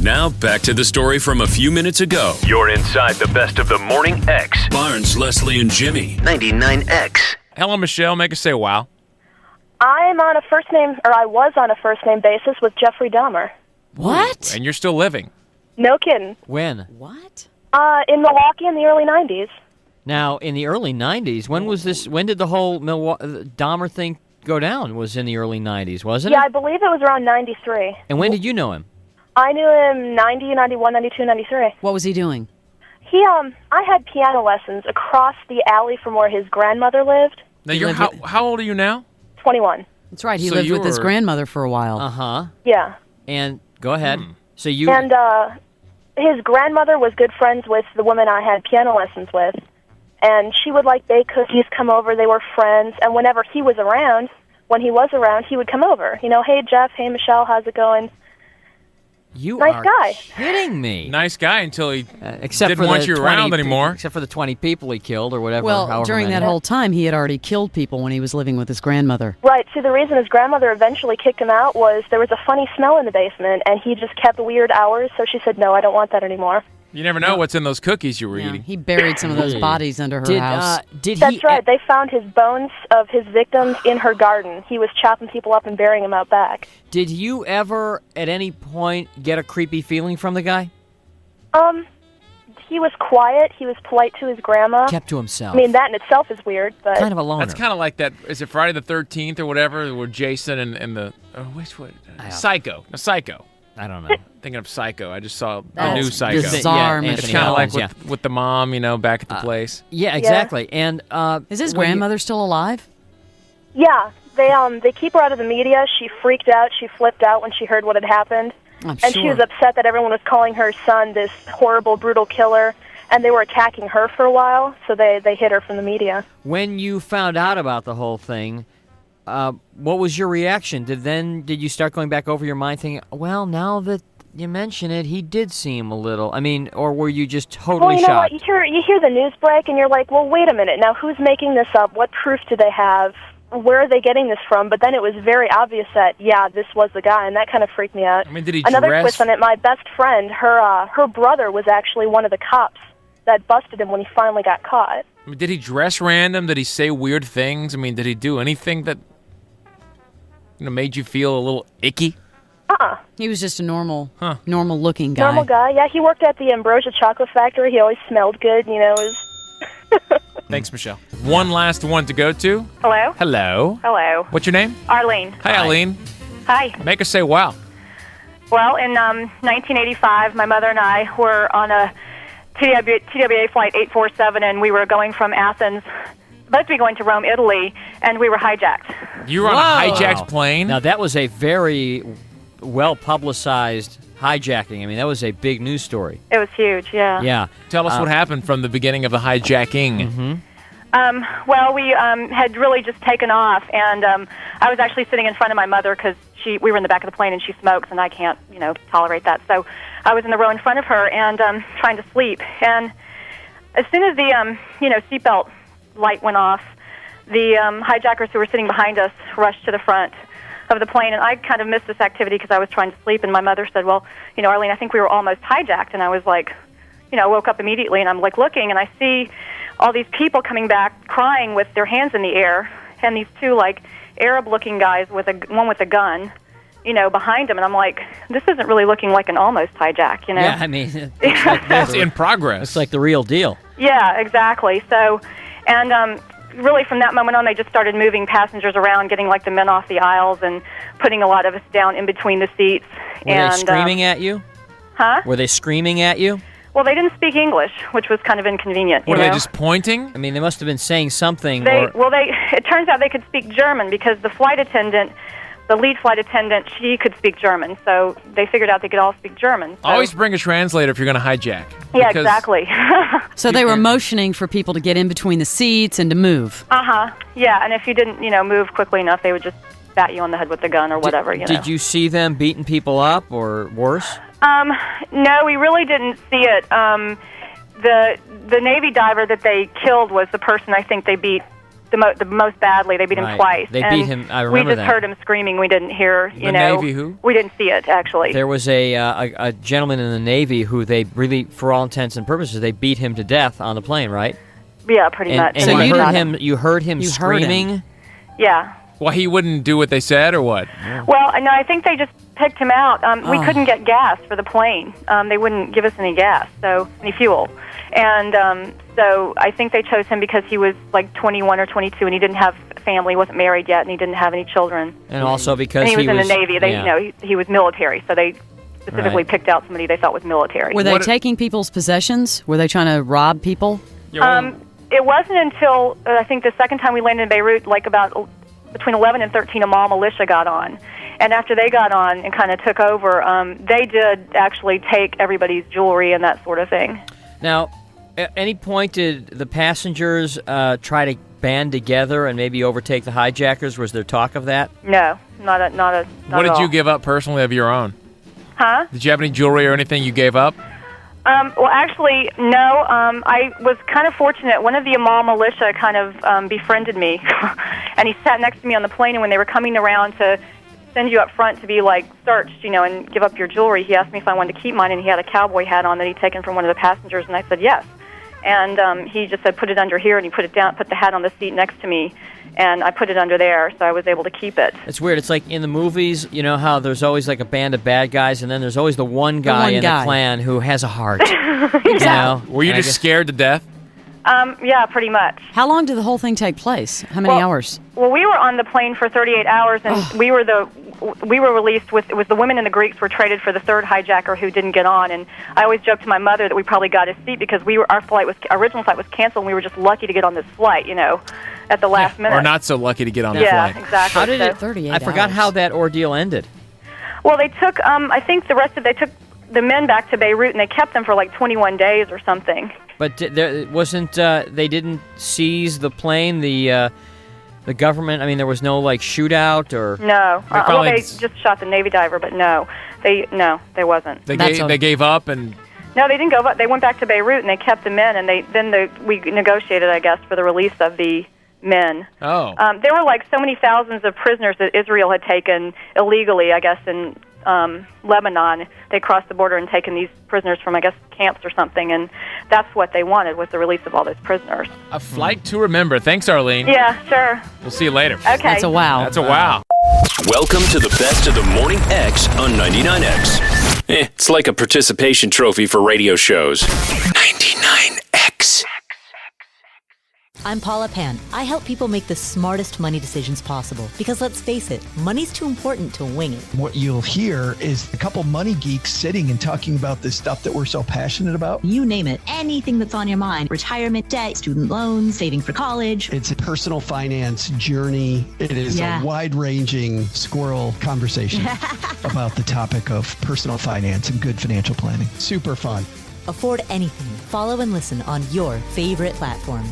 Now, back to the story from a few minutes ago. You're inside the best of the Morning X. Barnes, Leslie, and Jimmy. 99X. Hello, Michelle. Make us say wow. I was on a first-name basis with Jeffrey Dahmer. What? And you're still living. No kidding. When? What? In Milwaukee in the early 90s. Now, in the early 90s, when was this? When did the whole Dahmer thing go down? Was in the early 90s, wasn't it? Yeah, I believe it was around 93. And when did you know him? I knew him 90, 91, 92, 93. What was he doing? I had piano lessons across the alley from where his grandmother lived. Now, how old are you now? 21. That's right. He lived with his grandmother for a while. Uh-huh. Yeah. And go ahead. So you... And his grandmother was good friends with the woman I had piano lessons with. And she would, bake cookies, come over. They were friends. And whenever he was around, he would come over. Hey, Jeff, hey, Michelle, how's it going? Nice guy. Kidding me. Nice guy until he didn't want you around anymore. Except for the 20 people he killed or whatever. Well, during that whole time, he had already killed people when he was living with his grandmother. Right. See, the reason his grandmother eventually kicked him out was there was a funny smell in the basement, and he just kept weird hours, so she said, no, I don't want that anymore. You never know what's in those cookies you were eating. He buried some of those bodies under her house. That's right. They found his bones of his victims in her garden. He was chopping people up and burying them out back. Did you ever, at any point, get a creepy feeling from the guy? He was quiet. He was polite to his grandma. Kept to himself. I mean, that in itself is weird, but... Kind of a loner. That's kind of like that, is it Friday the 13th or whatever, where Jason and the... Psycho. No, Psycho. I don't know. Thinking of Psycho. I just saw a new Psycho. Bizarre It's kind of like with the mom, back at the place. Yeah, exactly. And is his grandmother still alive? Yeah. They keep her out of the media. She freaked out. She flipped out when she heard what had happened. She was upset that everyone was calling her son this horrible, brutal killer, and they were attacking her for a while, so they hid her from the media. When you found out about the whole thing, what was your reaction? Did you start going back over your mind thinking, well, now that you mention it, he did seem a little, or were you just totally shocked? What? You hear the news break, and you're like, well, wait a minute, now who's making this up? What proof do they have? Where are they getting this from? But then it was very obvious that, this was the guy, and that kind of freaked me out. Did he Another twist on it, my best friend, her brother was actually one of the cops that busted him when he finally got caught. Did he dress random? Did he say weird things? Did he do anything that made you feel a little icky? He was just a normal-looking guy. Normal guy, yeah. He worked at the Ambrosia Chocolate Factory. He always smelled good, Thanks, Michelle. One last one to go to. Hello? Hello. Hello. What's your name? Arlene. Hi, Arlene. Hi. Make us say wow. Well, in 1985, my mother and I were on a TWA Flight 847, and we were going from Athens, supposed to be going to Rome, Italy, and we were hijacked. You were on a hijacked plane? Now, that was a very well-publicized hijacking. That was a big news story. It was huge, yeah. Yeah. Tell us what happened from the beginning of the hijacking. Mm-hmm. Well, we had really just taken off, and I was actually sitting in front of my mother because we were in the back of the plane, and she smokes, and I can't, tolerate that. So I was in the row in front of her and trying to sleep. And as soon as the, seatbelt light went off, the hijackers who were sitting behind us rushed to the front of the plane, and I kind of missed this activity because I was trying to sleep, and my mother said, well, Arlene, I think we were almost hijacked, and I was like, I woke up immediately, and I'm looking, and I see all these people coming back crying with their hands in the air, and these two Arab-looking guys with one with a gun, behind them, and I'm like, this isn't really looking like an almost hijack, Yeah, it's in progress. It's like the real deal. Yeah, exactly. So, and really from that moment on, they just started moving passengers around, getting the men off the aisles and putting a lot of us down in between the seats. Were they screaming at you? Huh? Were they screaming at you? Well, they didn't speak English, which was kind of inconvenient. Were they just pointing? They must have been saying something. It turns out they could speak German because the lead flight attendant, she could speak German, so they figured out they could all speak German. So. Always bring a translator if you're going to hijack. Yeah, exactly. So they were motioning for people to get in between the seats and to move. Yeah, and if you didn't, move quickly enough, they would just bat you on the head with the gun or whatever. Did you see them beating people up or worse? No, we really didn't see it. The Navy diver that they killed was the person I think they beat the most badly. They beat him twice. They beat him. I remember We just heard him screaming. We didn't hear, The Navy who? We didn't see it, actually. There was a gentleman in the Navy who they really, for all intents and purposes, they beat him to death on the plane, right? Yeah, pretty much. And So you heard him screaming? Yeah. Well, he wouldn't do what they said, or what? Well, no, I think they just picked him out. We couldn't get gas for the plane. They wouldn't give us any gas, any fuel. And so I think they chose him because he was like 21 or 22, and he didn't have a family, wasn't married yet, and he didn't have any children. And also because and he was in the Navy. He was military, so they specifically picked out somebody they thought was military. Were they taking people's possessions? Were they trying to rob people? It wasn't until I think the second time we landed in Beirut, like about between 11 and 13, Amal militia got on. And after they got on and kind of took over, they did actually take everybody's jewelry and that sort of thing. Now, at any point did the passengers try to band together and maybe overtake the hijackers? Was there talk of that? No, not at all. What did you give up personally of your own? Huh? Did you have any jewelry or anything you gave up? Well, actually, no. I was kind of fortunate. One of the Amal militia kind of befriended me, and he sat next to me on the plane, and when they were coming around to send you up front to be, like, searched, and give up your jewelry, he asked me if I wanted to keep mine, and he had a cowboy hat on that he'd taken from one of the passengers, and I said yes. And he just said, put it under here, and he put it down, put the hat on the seat next to me, and I put it under there, so I was able to keep it. It's weird. It's like in the movies, you know how there's always like a band of bad guys, and then there's always the one guy in the clan who has a heart. Exactly. Were you just scared to death? Yeah, pretty much. How long did the whole thing take place? How many hours? Well, we were on the plane for 38 hours, and we were released with, it was the women and the Greeks were traded for the third hijacker who didn't get on. And I always joke to my mother that we probably got his seat because our original flight was canceled, and we were just lucky to get on this flight, at the last minute. Or not so lucky to get on the flight. Yeah, exactly. How did it? 38 I forgot hours. how that ordeal ended. Well, they took, I think they took the men back to Beirut, and they kept them for like 21 days or something. But there wasn't. They didn't seize the plane. The government. I mean, there was no like shootout or. No. They just shot the Navy diver, but no, there wasn't. They gave up and. No, they didn't go up. They went back to Beirut and they kept the men, and we negotiated, I guess, for the release of the men. Oh. There were like so many thousands of prisoners that Israel had taken illegally, I guess, in Lebanon. They crossed the border and taken these prisoners from, I guess, camps or something, and that's what they wanted, was the release of all those prisoners. A flight to remember. Thanks, Arlene. Yeah, sure. We'll see you later. Okay. That's a wow. That's a wow. Welcome to the best of the Morning X on 99X. It's like a participation trophy for radio shows. 99X. I'm Paula Pan. I help people make the smartest money decisions possible. Because let's face it, money's too important to wing it. What you'll hear is a couple money geeks sitting and talking about this stuff that we're so passionate about. You name it. Anything that's on your mind. Retirement debt, student loans, saving for college. It's a personal finance journey. It is a wide-ranging squirrel conversation about the topic of personal finance and good financial planning. Super fun. Afford anything. Follow and listen on your favorite platform.